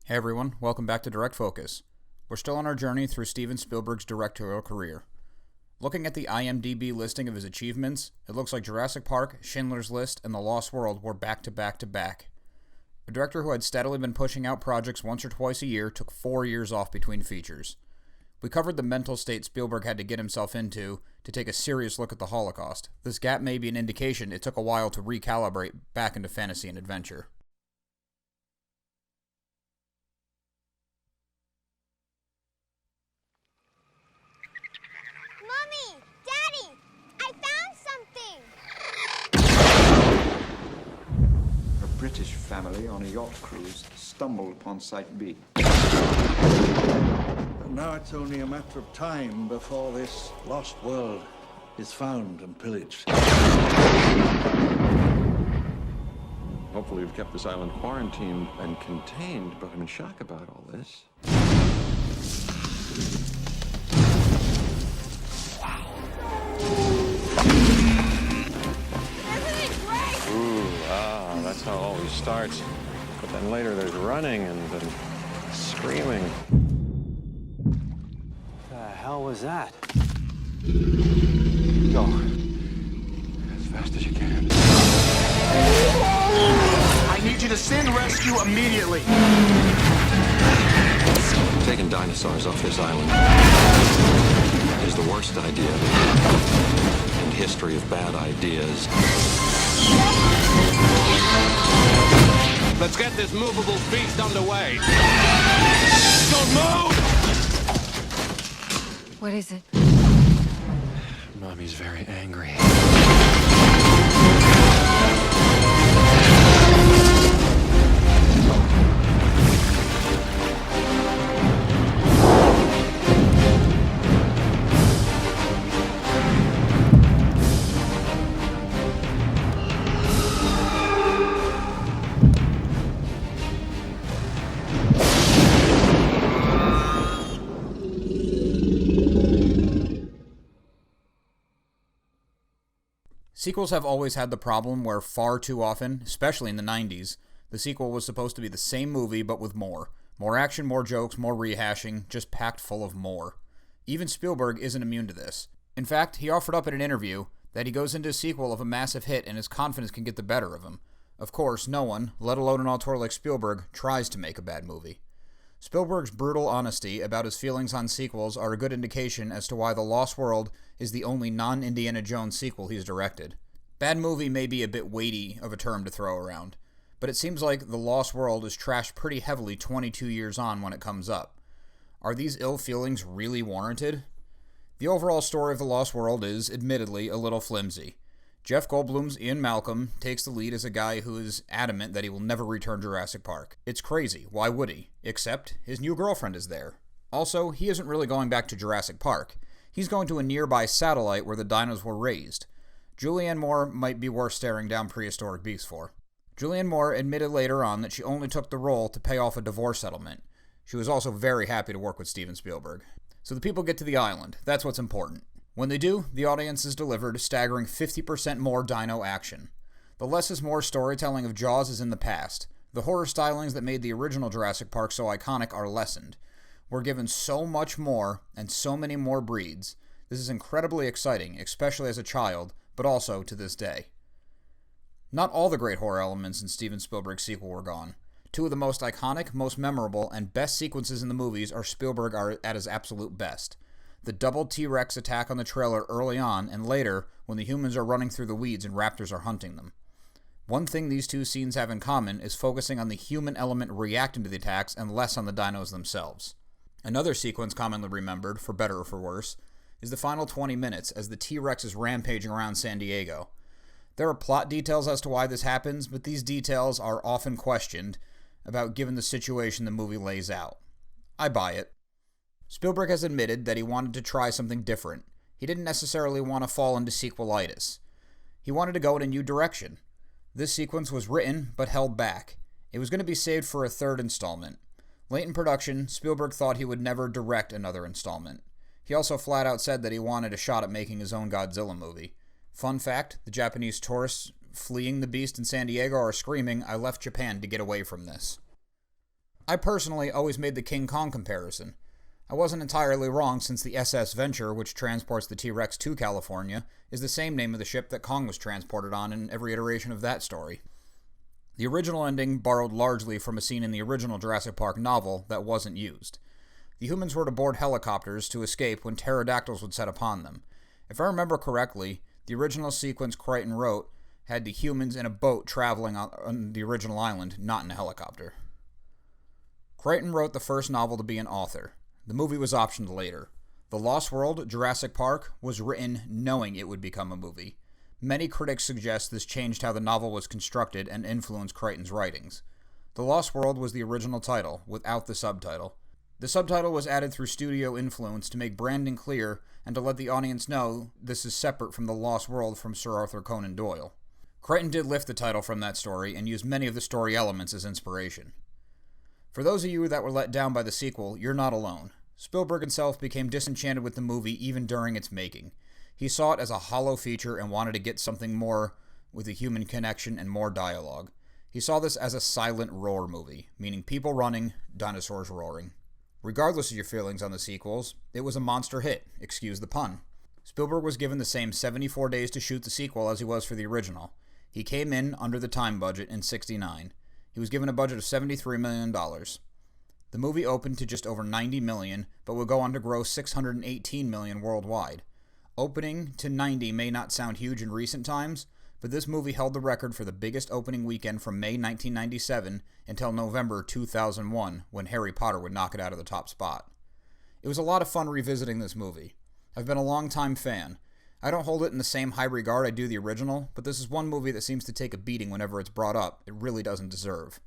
Hey everyone, welcome back to Direct Focus. We're still on our journey through Steven Spielberg's directorial career. Looking at the IMDb listing of his achievements, it looks like Jurassic Park, Schindler's List, and The Lost World were back to back to back. A director who had steadily been pushing out projects once or twice a year took 4 years off between features. We covered the mental state Spielberg had to get himself into to take a serious look at the Holocaust. This gap may be an indication it took a while to recalibrate back into fantasy and adventure. Mommy! Daddy! I found something! A British family on a yacht cruise stumbled upon Site B. And now it's only a matter of time before this lost world is found and pillaged. Hopefully we've kept this island quarantined and contained, but I'm in shock about all this. That's how it always starts. But then later there's running and then screaming. What the hell was that? Go. As fast as you can. I need you to send rescue immediately. Taking dinosaurs off this island is the worst idea in history of bad ideas. Let's get this movable feast underway. Don't move! What is it? Mommy's very angry. Sequels have always had the problem where far too often, especially in the 90s, the sequel was supposed to be the same movie but with more. More action, more jokes, more rehashing, just packed full of more. Even Spielberg isn't immune to this. In fact, he offered up in an interview that he goes into a sequel of a massive hit and his confidence can get the better of him. Of course, no one, let alone an auteur like Spielberg, tries to make a bad movie. Spielberg's brutal honesty about his feelings on sequels are a good indication as to why The Lost World is the only non-Indiana Jones sequel he's directed. Bad movie may be a bit weighty of a term to throw around, but it seems like The Lost World is trashed pretty heavily 22 years on when it comes up. Are these ill feelings really warranted? The overall story of The Lost World is, admittedly, a little flimsy. Jeff Goldblum's Ian Malcolm takes the lead as a guy who is adamant that he will never return Jurassic Park. It's crazy, why would he? Except, his new girlfriend is there. Also, he isn't really going back to Jurassic Park. He's going to a nearby satellite where the dinos were raised. Julianne Moore might be worth staring down prehistoric beasts for. Julianne Moore admitted later on that she only took the role to pay off a divorce settlement. She was also very happy to work with Steven Spielberg. So the people get to the island. That's what's important. When they do, the audience is delivered a staggering 50% more dino action. The less is more storytelling of Jaws is in the past. The horror stylings that made the original Jurassic Park so iconic are lessened. We're given so much more and so many more breeds. This is incredibly exciting, especially as a child, but also to this day. Not all the great horror elements in Steven Spielberg's sequel were gone. Two of the most iconic, most memorable, and best sequences in the movies are Spielberg at his absolute best. The double T-Rex attack on the trailer early on, and later, when the humans are running through the weeds and raptors are hunting them. One thing these two scenes have in common is focusing on the human element reacting to the attacks and less on the dinos themselves. Another sequence commonly remembered, for better or for worse, is the final 20 minutes as the T-Rex is rampaging around San Diego. There are plot details as to why this happens, but these details are often questioned about given the situation the movie lays out. I buy it. Spielberg has admitted that he wanted to try something different. He didn't necessarily want to fall into sequelitis. He wanted to go in a new direction. This sequence was written, but held back. It was going to be saved for a third installment. Late in production, Spielberg thought he would never direct another installment. He also flat out said that he wanted a shot at making his own Godzilla movie. Fun fact, the Japanese tourists fleeing the beast in San Diego are screaming, "I left Japan to get away from this." I personally always made the King Kong comparison. I wasn't entirely wrong, since the SS Venture, which transports the T-Rex to California, is the same name of the ship that Kong was transported on in every iteration of that story. The original ending borrowed largely from a scene in the original Jurassic Park novel that wasn't used. The humans were to board helicopters to escape when pterodactyls would set upon them. If I remember correctly, the original sequence Crichton wrote had the humans in a boat traveling on the original island, not in a helicopter. Crichton wrote the first novel to be an author. The movie was optioned later. The Lost World, Jurassic Park, was written knowing it would become a movie. Many critics suggest this changed how the novel was constructed and influenced Crichton's writings. The Lost World was the original title, without the subtitle. The subtitle was added through studio influence to make branding clear and to let the audience know this is separate from The Lost World from Sir Arthur Conan Doyle. Crichton did lift the title from that story and used many of the story elements as inspiration. For those of you that were let down by the sequel, you're not alone. Spielberg himself became disenchanted with the movie even during its making. He saw it as a hollow feature and wanted to get something more with a human connection and more dialogue. He saw this as a silent roar movie, meaning people running, dinosaurs roaring. Regardless of your feelings on the sequels, it was a monster hit, excuse the pun. Spielberg was given the same 74 days to shoot the sequel as he was for the original. He came in under the time budget in '69. He was given a budget of $73 million. The movie opened to just over $90 million, but would go on to gross $618 million worldwide. Opening to 90 may not sound huge in recent times, but this movie held the record for the biggest opening weekend from May 1997 until November 2001, when Harry Potter would knock it out of the top spot. It was a lot of fun revisiting this movie. I've been a long-time fan. I don't hold it in the same high regard I do the original, but this is one movie that seems to take a beating whenever it's brought up it really doesn't deserve.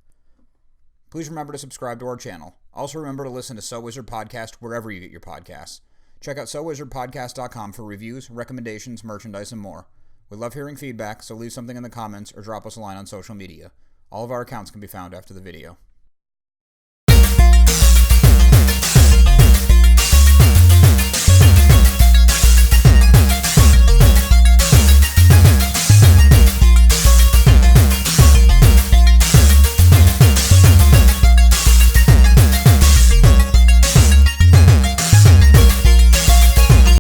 Please remember to subscribe to our channel. Also remember to listen to So Wizard Podcast wherever you get your podcasts. Check out SoWizardPodcast.com for reviews, recommendations, merchandise, and more. We love hearing feedback, so leave something in the comments or drop us a line on social media. All of our accounts can be found after the video.